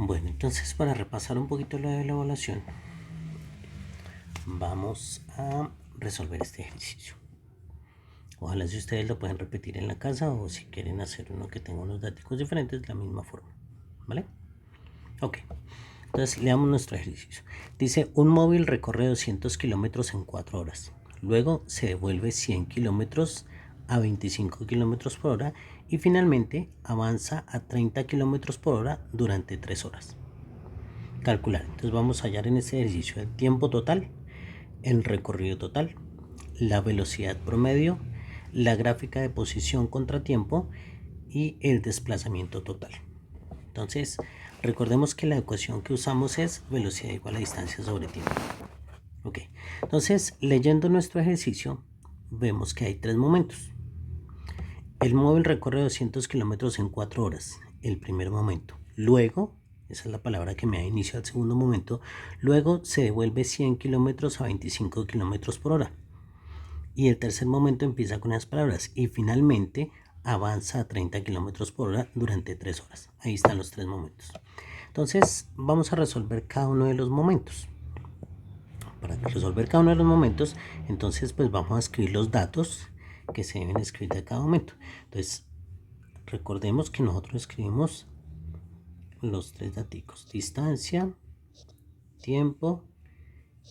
Bueno, entonces para repasar un poquito lo de la evaluación, vamos a resolver este ejercicio. Ojalá si ustedes lo pueden repetir en la casa o si quieren hacer uno que tenga unos datos diferentes de la misma forma. ¿Vale? Ok. Entonces leamos nuestro ejercicio. Dice, un móvil recorre 200 kilómetros en 4 horas. Luego se devuelve 100 kilómetros a 25 kilómetros por hora y finalmente avanza a 30 kilómetros por hora durante 3 horas. Calcular. Entonces vamos a hallar en este ejercicio el tiempo total, el recorrido total, la velocidad promedio, la gráfica de posición contra tiempo y el desplazamiento total. Entonces, recordemos que la ecuación que usamos es velocidad igual a distancia sobre tiempo. Ok, entonces leyendo nuestro ejercicio, vemos que hay 3 momentos. El móvil recorre 200 kilómetros en 4 horas, el primer momento. Luego, esa es la palabra que me da inicio al segundo momento, luego se devuelve 100 kilómetros a 25 kilómetros por hora. Y el tercer momento empieza con las palabras y finalmente avanza a 30 kilómetros por hora durante 3 horas. Ahí están los 3 momentos. Entonces vamos a resolver cada uno de los momentos. Para resolver cada uno de los momentos, entonces pues vamos a escribir los datos que se deben escribir de cada momento. Entonces recordemos que nosotros escribimos los 3 datos: distancia, tiempo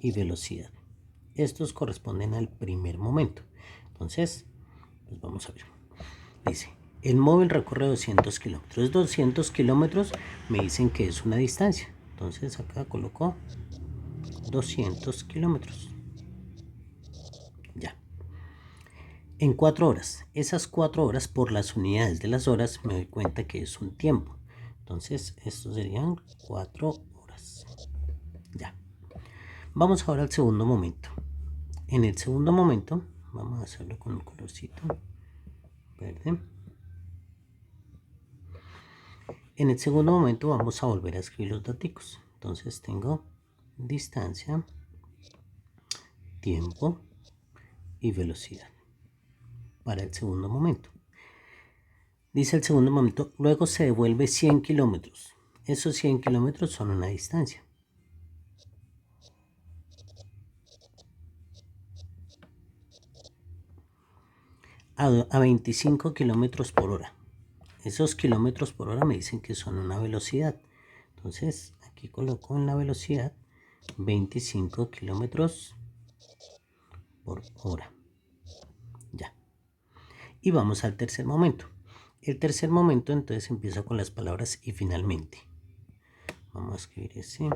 y velocidad. Estos corresponden al primer momento. Entonces, pues vamos a ver. Dice, el móvil recorre 200 kilómetros. 200 kilómetros me dicen que es una distancia. Entonces acá coloco 200 kilómetros. Ya. En 4 horas. Esas 4 horas por las unidades de las horas me doy cuenta que es un tiempo. Entonces estos serían 4 horas. Ya. Vamos ahora al segundo momento. En el segundo momento, vamos a hacerlo con un colorcito verde. En el segundo momento vamos a volver a escribir los datos. Entonces tengo distancia, tiempo y velocidad para el segundo momento. Dice el segundo momento, luego se devuelve 100 kilómetros. Esos 100 kilómetros son una distancia. A 25 kilómetros por hora. Esos kilómetros por hora me dicen que son una velocidad. Entonces aquí coloco en la velocidad 25 kilómetros por hora. Ya. Y vamos al tercer momento. El tercer momento entonces empieza con las palabras y finalmente. Vamos a escribir ese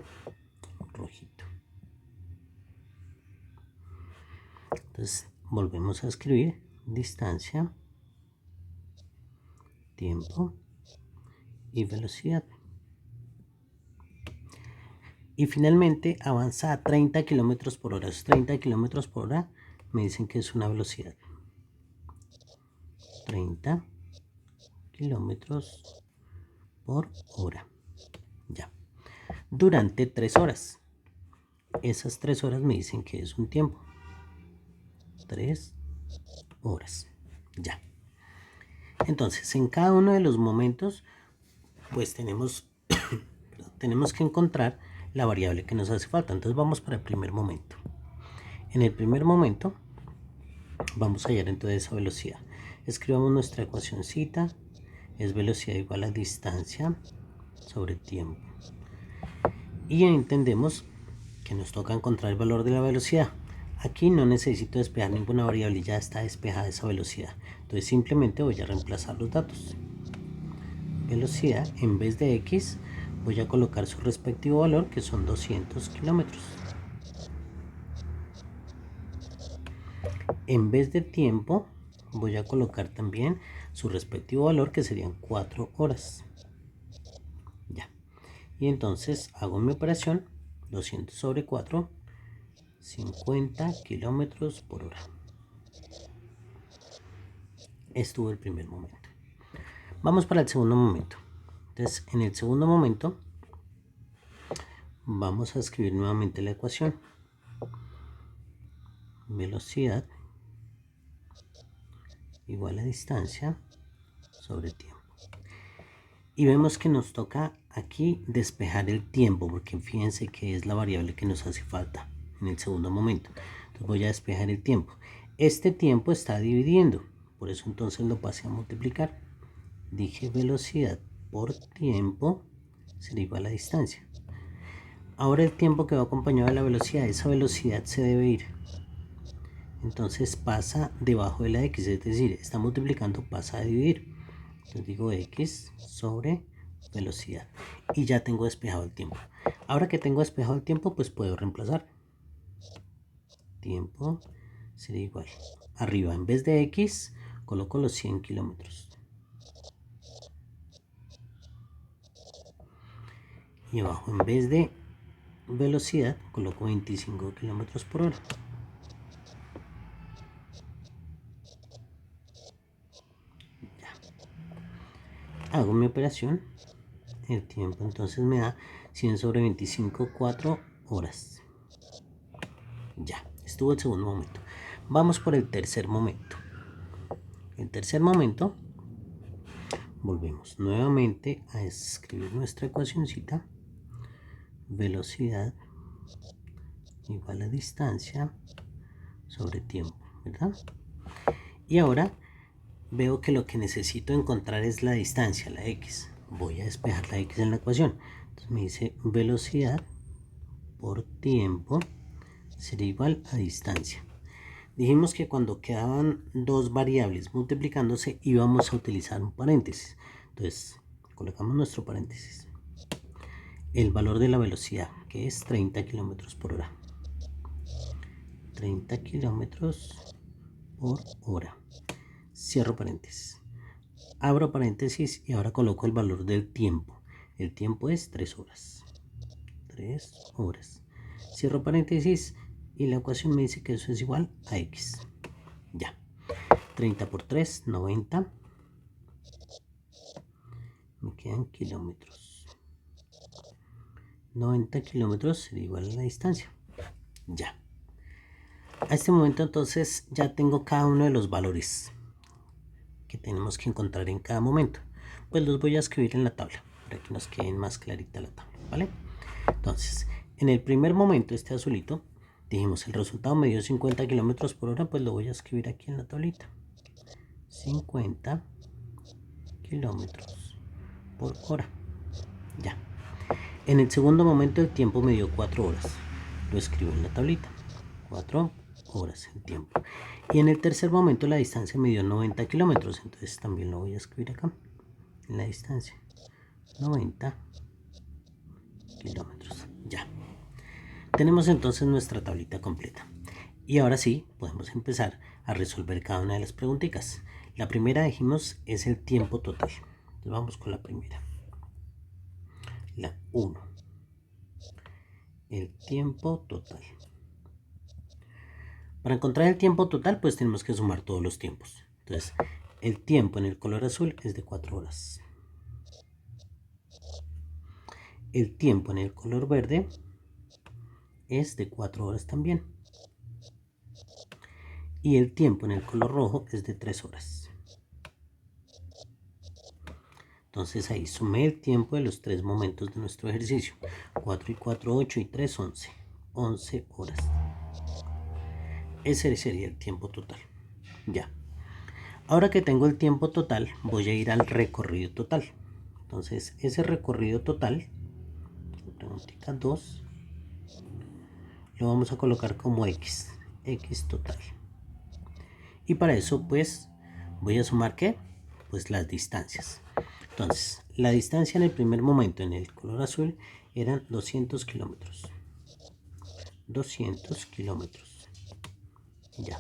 rojito. Entonces volvemos a escribir distancia, tiempo y velocidad. Y finalmente avanza a 30 kilómetros por hora. Esos 30 kilómetros por hora me dicen que es una velocidad. 30 kilómetros por hora. Ya. Durante 3 horas. Esas 3 horas me dicen que es un tiempo. 3 horas. Ya. Entonces, en cada uno de los momentos, pues tenemos que encontrar la variable que nos hace falta. Entonces vamos para el primer momento. En el primer momento vamos a hallar entonces esa velocidad. Escribamos nuestra ecuacióncita. Es velocidad igual a distancia sobre tiempo. Y entendemos que nos toca encontrar el valor de la velocidad. Aquí no necesito despejar ninguna variable, ya está despejada esa velocidad. Entonces simplemente voy a reemplazar los datos. Velocidad, en vez de x, voy a colocar su respectivo valor, que son 200 kilómetros. En vez de tiempo, voy a colocar también su respectivo valor, que serían 4 horas. Ya. Y entonces hago mi operación, 200 sobre 4, 50 kilómetros por hora. Estuvo el primer momento. Vamos para el segundo momento. Entonces, en el segundo momento, vamos a escribir nuevamente la ecuación. Velocidad igual a distancia sobre tiempo. Y vemos que nos toca aquí despejar el tiempo, porque fíjense que es la variable que nos hace falta en el segundo momento. Entonces voy a despejar el tiempo. Este tiempo está dividiendo, por eso entonces lo pasé a multiplicar. Dije velocidad por tiempo será igual a distancia. Ahora el tiempo que va acompañado de la velocidad, esa velocidad se debe ir. Entonces pasa debajo de la x, es decir, está multiplicando, pasa a dividir. Entonces digo x sobre velocidad. Y ya tengo despejado el tiempo. Ahora que tengo despejado el tiempo, pues puedo reemplazar. Tiempo sería igual. Arriba, en vez de x, coloco los 100 kilómetros. Y abajo, en vez de velocidad, coloco 25 kilómetros por hora. Ya. Hago mi operación. El tiempo entonces me da 100 sobre 25, 4 horas. Ya, estuvo el segundo momento. Vamos por el tercer momento. El tercer momento, volvemos nuevamente a escribir nuestra ecuacióncita. Velocidad igual a distancia sobre tiempo, ¿verdad? Y ahora veo que lo que necesito encontrar es la distancia, la x. Voy a despejar la x en la ecuación. Entonces me dice velocidad por tiempo será igual a distancia. Dijimos que cuando quedaban dos variables multiplicándose íbamos a utilizar un paréntesis. Entonces colocamos nuestro paréntesis. El valor de la velocidad, que es 30 kilómetros por hora. 30 kilómetros por hora. Cierro paréntesis. Abro paréntesis y ahora coloco el valor del tiempo. El tiempo es 3 horas. 3 horas. Cierro paréntesis y la ecuación me dice que eso es igual a x. Ya. 30 por 3, 90. Me quedan kilómetros. 90 kilómetros sería igual a la distancia. Ya. A este momento entonces ya tengo cada uno de los valores que tenemos que encontrar en cada momento. Pues los voy a escribir en la tabla para que nos quede más clarita la tabla, ¿vale? Entonces, en el primer momento, este azulito, dijimos el resultado me dio 50 kilómetros por hora, pues lo voy a escribir aquí en la tablita. 50 kilómetros por hora. Ya. En el segundo momento el tiempo me dio 4 horas. Lo escribo en la tablita. 4 horas el tiempo. Y en el tercer momento la distancia me dio 90 kilómetros. Entonces también lo voy a escribir acá. En la distancia. 90 kilómetros. Ya. Tenemos entonces nuestra tablita completa. Y ahora sí, podemos empezar a resolver cada una de las preguntitas. La primera, dijimos, es el tiempo total. Entonces vamos con la primera. La 1. El tiempo total. Para encontrar el tiempo total, pues tenemos que sumar todos los tiempos. Entonces, el tiempo en el color azul es de 4 horas. El tiempo en el color verde es de 4 horas también. Y el tiempo en el color rojo es de 3 horas. Entonces ahí sumé el tiempo de los tres momentos de nuestro ejercicio. 4 y 4, 8 y 3, 11. 11 horas. Ese sería el tiempo total. Ya. Ahora que tengo el tiempo total, voy a ir al recorrido total. Entonces ese recorrido total, preguntita 2, lo vamos a colocar como x. X total. Y para eso pues voy a sumar ¿qué? Pues las distancias. Entonces, la distancia en el primer momento en el color azul eran 200 kilómetros. 200 kilómetros. Ya.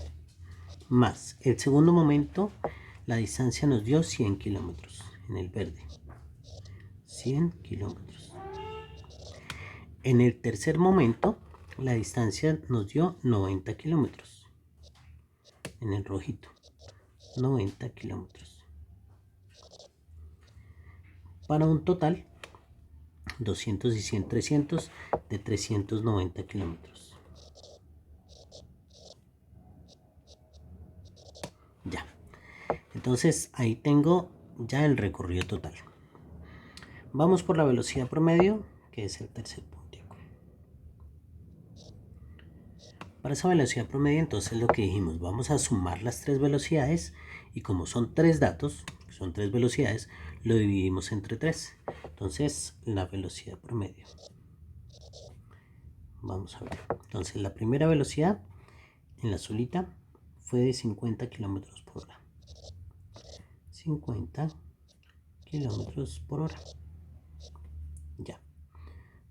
Más el segundo momento, la distancia nos dio 100 kilómetros en el verde. 100 kilómetros. En el tercer momento, la distancia nos dio 90 kilómetros. En el rojito. 90 kilómetros. Para un total 200 y 100, 300 de 390 kilómetros. Ya. Entonces ahí tengo ya el recorrido total. Vamos por la velocidad promedio, que es el tercer puntico. Para esa velocidad promedio, entonces lo que dijimos, vamos a sumar las tres velocidades y como son tres datos, son tres velocidades, lo dividimos entre tres. Entonces, la velocidad promedio. Vamos a ver. Entonces, la primera velocidad en la azulita fue de 50 kilómetros por hora. 50 kilómetros por hora. Ya.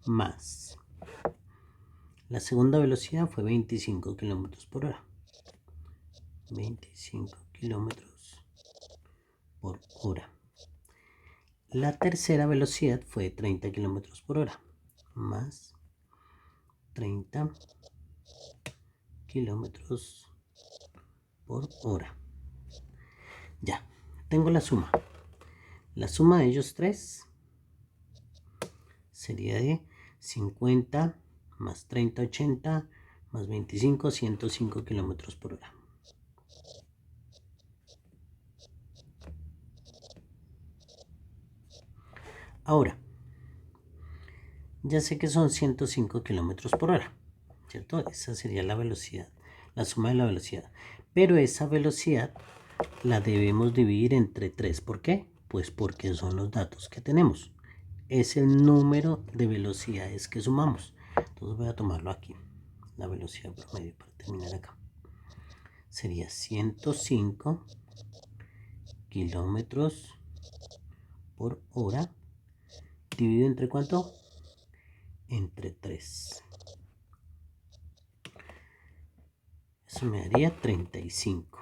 Más. La segunda velocidad fue 25 kilómetros por hora. 25 kilómetros por hora. La tercera velocidad fue 30 kilómetros por hora. Más 30 kilómetros por hora. Ya. Tengo la suma. La suma de ellos tres sería de 50 más 30, 80 más 25, 105 kilómetros por hora. Ahora, ya sé que son 105 kilómetros por hora, ¿cierto? Esa sería la velocidad, la suma de la velocidad. Pero esa velocidad la debemos dividir entre 3. ¿Por qué? Pues porque son los datos que tenemos. Es el número de velocidades que sumamos. Entonces voy a tomarlo aquí. La velocidad promedio para terminar acá. Sería 105 kilómetros por hora dividido entre ¿cuánto? Entre 3. Eso me daría 35.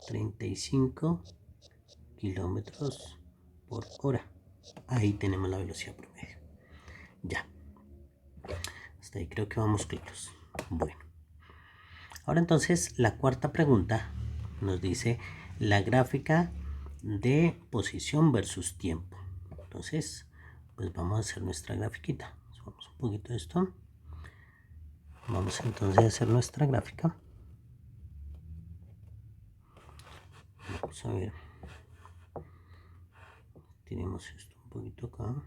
35 kilómetros por hora. Ahí tenemos la velocidad promedio. Ya. Hasta ahí creo que vamos claros. Bueno. Ahora entonces la cuarta pregunta nos dice la gráfica de posición versus tiempo. Entonces, pues vamos a hacer nuestra grafiquita. Subamos un poquito esto. Vamos entonces a hacer nuestra gráfica. Vamos a ver. Tenemos esto un poquito acá.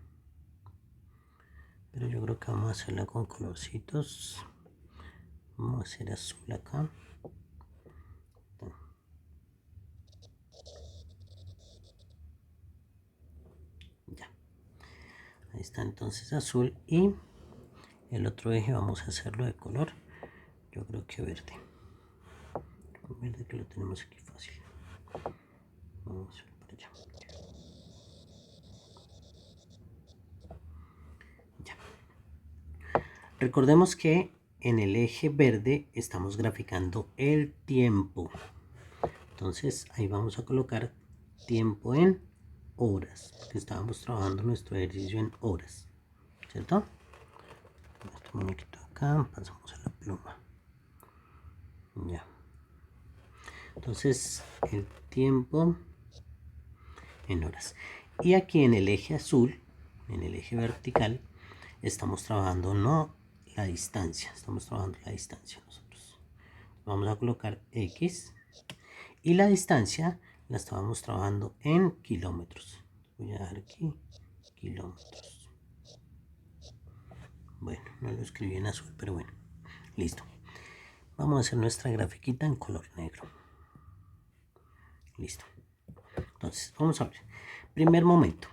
Pero yo creo que vamos a hacerla con colorcitos. Vamos a hacer azul acá. Ya. Ahí está entonces azul. Y el otro eje vamos a hacerlo de color. Yo creo que verde. Verde que lo tenemos aquí fácil. Vamos a ver por allá. Ya. Recordemos que en el eje verde estamos graficando el tiempo. Entonces ahí vamos a colocar tiempo en horas, porque estábamos trabajando nuestro ejercicio en horas, ¿cierto? Este muñequito acá, pasamos a la pluma. Ya. Entonces el tiempo en horas. Y aquí en el eje azul, en el eje vertical, estamos trabajando no la distancia, estamos trabajando la distancia nosotros. Vamos a colocar X y la distancia la estábamos trabajando en kilómetros. Voy a dejar aquí kilómetros. Bueno, no lo escribí en azul, pero bueno, listo. Vamos a hacer nuestra grafiquita en color negro. Listo. Entonces, vamos a ver. Primer momento.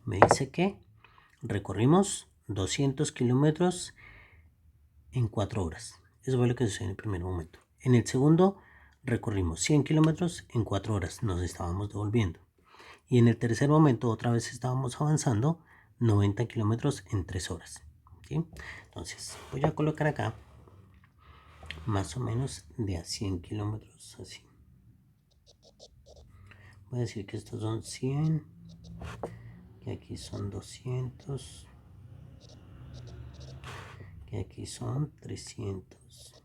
Me dice que recorrimos 200 kilómetros en 4 horas. Eso fue lo que sucedió en el primer momento. En el segundo, recorrimos 100 kilómetros en 4 horas. Nos estábamos devolviendo. Y en el tercer momento, otra vez estábamos avanzando 90 kilómetros en 3 horas. ¿Sí? Entonces, voy a colocar acá más o menos de a 100 kilómetros así. Voy a decir que estos son 100, que aquí son 200, que aquí son 300,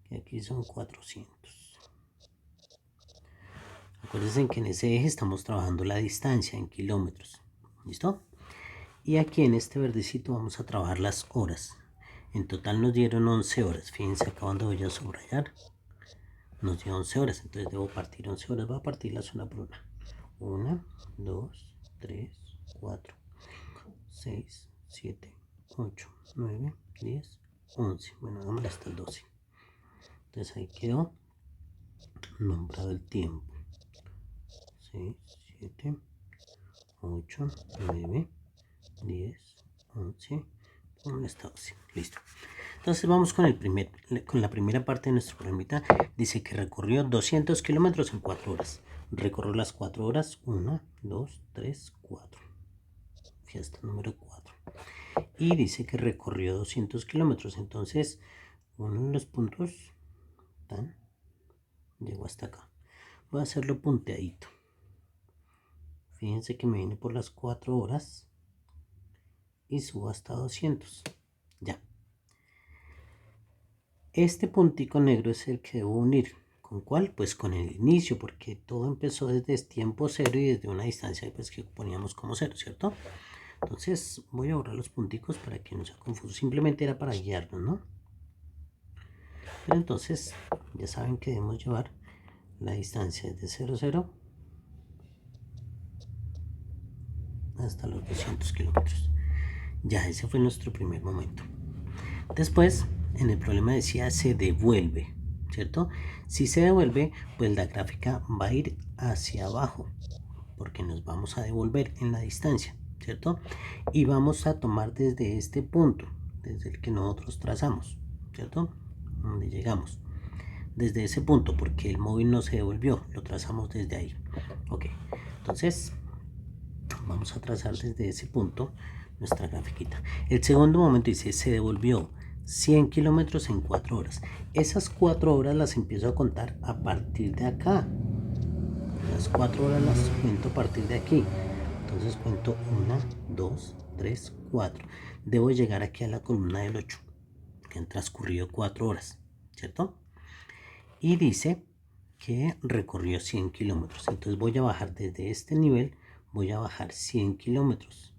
que aquí son 400. Acuérdense que en ese eje estamos trabajando la distancia en kilómetros. ¿Listo? Y aquí en este verdecito vamos a trabajar las horas. En total nos dieron 11 horas. Fíjense acá donde voy a subrayar. nos dio 11 horas, entonces debo partir 11 horas, voy a partirlas una por una. 1, 2, 3, 4, 6, 7, 8, 9, 10, 11. Bueno, hagámosle hasta el 12. Entonces ahí quedó nombrado el tiempo. 6, 7, 8, 9, 10, 11, está 12. Listo. Entonces vamos con la primera parte de nuestro problemita. Dice que recorrió 200 kilómetros en 4 horas. Recorrió las 4 horas. 1, 2, 3, 4. Fiesta número 4. Y dice que recorrió 200 kilómetros. Entonces, uno de los puntos llegó hasta acá. Voy a hacerlo punteadito. Fíjense que me viene por las 4 horas y subo hasta 200. Ya. Este puntico negro es el que debo unir. ¿Con cuál? Pues con el inicio, porque todo empezó desde tiempo cero y desde una distancia pues, que poníamos como cero, ¿cierto? Entonces voy a borrar los punticos para que no sea confuso. Simplemente era para guiarnos, ¿no? Pero entonces ya saben que debemos llevar la distancia desde 0, 0 hasta los 200 kilómetros. Ya, ese fue nuestro primer momento. Después, en el problema decía se devuelve, ¿cierto? Si se devuelve, pues la gráfica va a ir hacia abajo, porque nos vamos a devolver en la distancia, ¿cierto? Y vamos a tomar desde este punto, desde el que nosotros trazamos, ¿cierto? Donde llegamos. Desde ese punto, porque el móvil no se devolvió, lo trazamos desde ahí. Ok, entonces vamos a trazar desde ese punto nuestra grafiquita. El segundo momento dice se devolvió 100 kilómetros en 4 horas. Esas 4 horas las empiezo a contar a partir de acá. Las 4 horas las cuento a partir de aquí. Entonces cuento 1, 2, 3, 4. Debo llegar aquí a la columna del 8, que han transcurrido 4 horas, ¿cierto? Y dice que recorrió 100 kilómetros. Entonces voy a bajar desde este nivel, voy a bajar 100 kilómetros.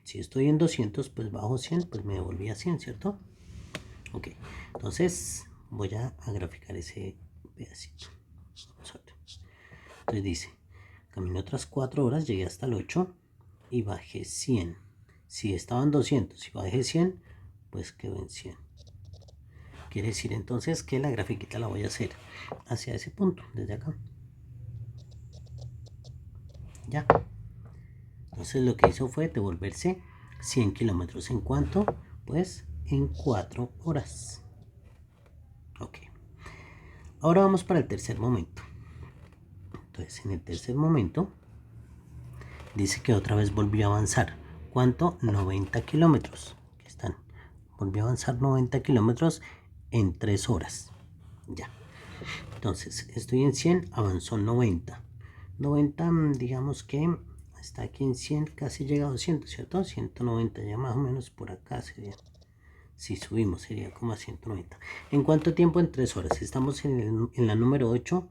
Si estoy en 200, pues bajo 100, pues me devolví a 100, ¿cierto? Ok, entonces voy a graficar ese pedacito. Entonces dice, caminé otras 4 horas, llegué hasta el 8 y bajé 100. Si estaban 200 y bajé 100, pues quedó en 100. Quiere decir entonces que la grafiquita la voy a hacer hacia ese punto, desde acá. Ya. Entonces lo que hizo fue devolverse 100 kilómetros. ¿En cuánto? Pues en 4 horas. Ok. Ahora vamos para el tercer momento. Entonces en el tercer momento dice que otra vez volvió a avanzar. ¿Cuánto? 90 kilómetros. Aquí están. Volvió a avanzar 90 kilómetros en 3 horas. Ya. Entonces estoy en 100, avanzó 90. 90, digamos que está aquí en 100, casi llega a 200, ¿cierto? 190, ya más o menos por acá sería. Si subimos sería como a 190. ¿En cuánto tiempo? En 3 horas. Estamos en la número 8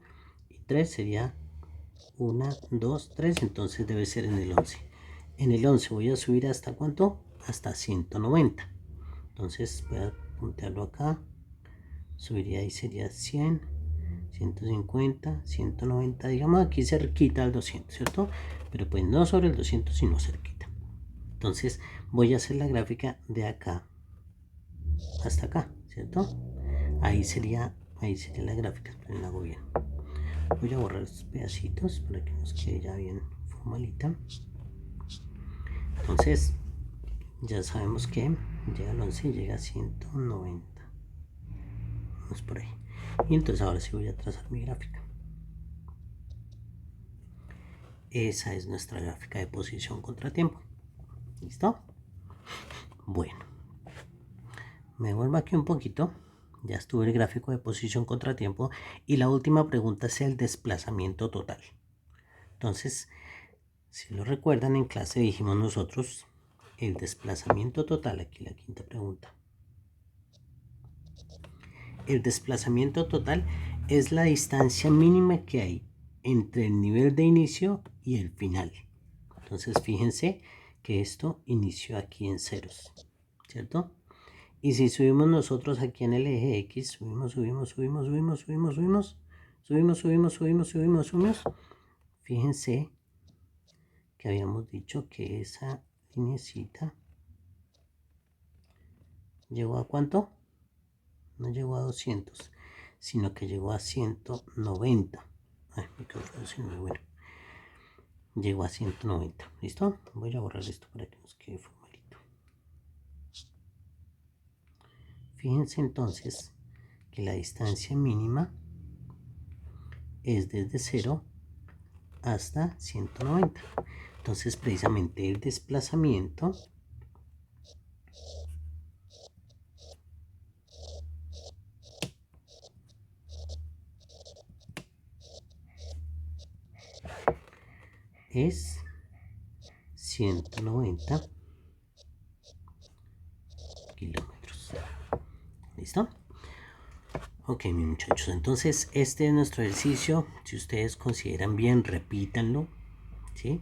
y 3 sería 1, 2, 3, entonces debe ser en el 11. En el 11 voy a subir hasta ¿cuánto? Hasta 190. Entonces voy a puntearlo acá. Subiría ahí sería 100, 150, 190, digamos aquí cerquita al 200, ¿cierto? Pero pues no sobre el 200, sino cerquita. Entonces voy a hacer la gráfica de acá hasta acá, ¿cierto? Ahí sería la gráfica, pero la hago bien. Voy a borrar estos pedacitos para que nos quede ya bien formalita. Entonces ya sabemos que llega al 11 y llega a 190. Vamos por ahí. Y entonces ahora sí voy a trazar mi gráfica. Esa es nuestra gráfica de posición contratiempo. ¿Listo? Bueno, me vuelvo aquí un poquito. Ya estuve el gráfico de posición contratiempo. Y la última pregunta es el desplazamiento total. Entonces, si lo recuerdan, en clase dijimos nosotros el desplazamiento total. Aquí la quinta pregunta. El desplazamiento total es la distancia mínima que hay entre el nivel de inicio y el final. Entonces fíjense que esto inició aquí en ceros, ¿cierto? Y si subimos nosotros aquí en el eje X, subimos, Subimos. Fíjense que habíamos dicho que esa linecita llegó a ¿cuánto? No llegó a 200, sino que llegó a 190. Ay, me quedó muy bueno. Llegó a 190. ¿Listo? Voy a borrar esto para que nos quede formalito. Fíjense entonces que la distancia mínima es desde 0 hasta 190. Entonces, precisamente el desplazamiento es 190 kilómetros. ¿Listo? Ok, mis muchachos, entonces este es nuestro ejercicio. Si ustedes consideran bien, repítanlo, ¿sí?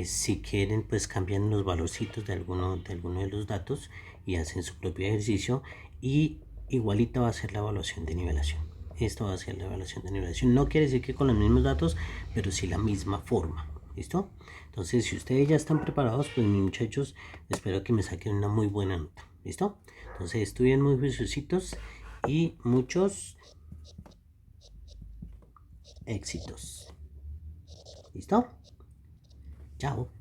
Si quieren, pues cambian los valorcitos de alguno de los datos y hacen su propio ejercicio. Y igualita va a ser la evaluación de nivelación. Esto va a ser la evaluación de nivelación. No quiere decir que con los mismos datos, pero sí la misma forma. ¿Listo? Entonces, si ustedes ya están preparados, pues mis muchachos, espero que me saquen una muy buena nota. ¿Listo? Entonces, estudien muy juiciositos y muchos éxitos. ¿Listo? Chao.